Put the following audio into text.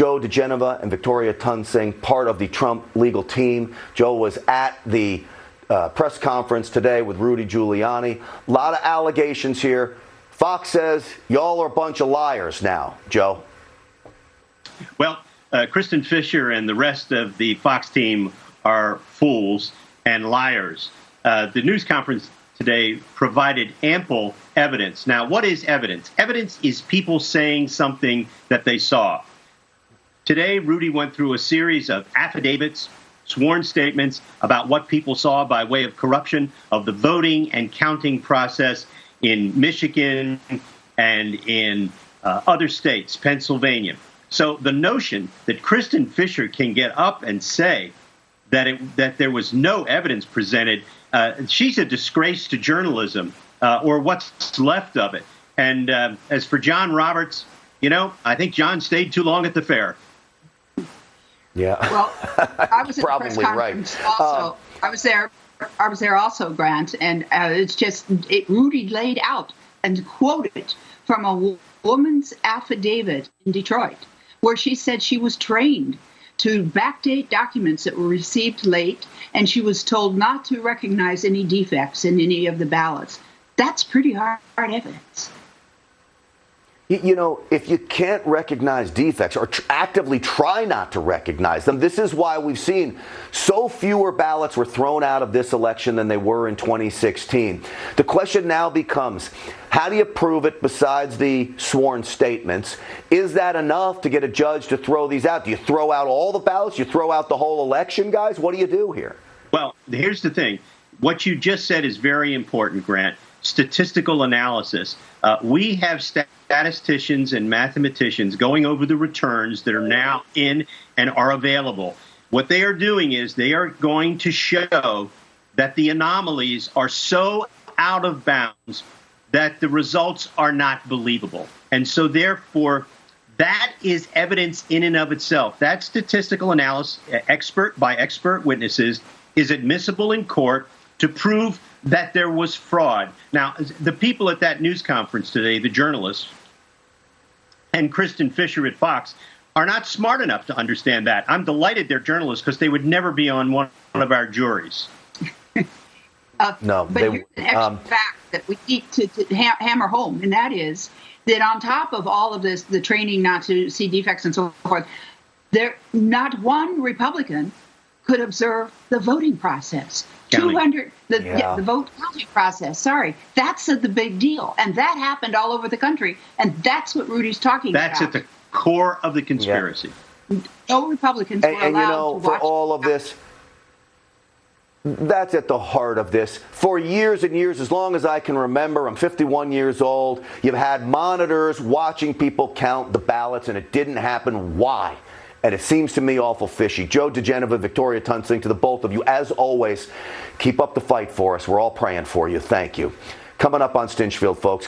Joe DiGenova and Victoria Tunsing, part of the Trump legal team. Joe was at the press conference today with Rudy Giuliani. A lot of allegations here. Fox says y'all are a bunch of liars now, Joe. Well, Kristen Fisher and the rest of the Fox team are fools and liars. The news conference today provided ample evidence. Now, what is evidence? Evidence is people saying something that they saw. Today, Rudy went through a series of affidavits, sworn statements about what people saw by way of corruption of the voting and counting process in Michigan and in other states, Pennsylvania. So the notion that Kristen Fisher can get up and say that there was no evidence presented, she's a disgrace to journalism, or what's left of it. And as for John Roberts, I think John stayed too long at the fair. Yeah. Well, I was at probably the press conference also. I was there also, Grant, and it's just Rudy laid out and quoted from a woman's affidavit in Detroit, where she said she was trained to backdate documents that were received late, and she was told not to recognize any defects in any of the ballots. That's pretty hard evidence. If you can't recognize defects or actively try not to recognize them, this is why we've seen so fewer ballots were thrown out of this election than they were in 2016. The question now becomes, how do you prove it besides the sworn statements? Is that enough to get a judge to throw these out? Do you throw out all the ballots? You throw out the whole election, guys? What do you do here? Well, here's the thing. What you just said is very important, Grant. Statistical analysis. We have statisticians and mathematicians going over the returns that are now in and are available. What they are doing is they are going to show that the anomalies are so out of bounds that the results are not believable. And so therefore, that is evidence in and of itself. That statistical analysis, expert by expert witnesses, is admissible in court to prove that there was fraud. Now, the people at that news conference today, the journalists, and Kristen Fisher at Fox, are not smart enough to understand that. I'm delighted they're journalists because they would never be on one of our juries. No, but here's an extra fact that we need to hammer home, and that is that on top of all of this, the training not to see defects and so forth, not one Republican could observe the voting process. Counting. The vote counting process. Sorry, that's the big deal, and that happened all over the country, and that's what Rudy's talking about. That's at the core of the conspiracy. Yeah. No Republicans were allowed to watch. For all of this, that's at the heart of this. For years and years, as long as I can remember, I'm 51 years old, you've had monitors watching people count the ballots, and it didn't happen. Why? And it seems to me awful fishy. Joe DiGenova, Victoria Tunsing, to the both of you, as always, keep up the fight for us. We're all praying for you. Thank you. Coming up on Stinchfield, folks.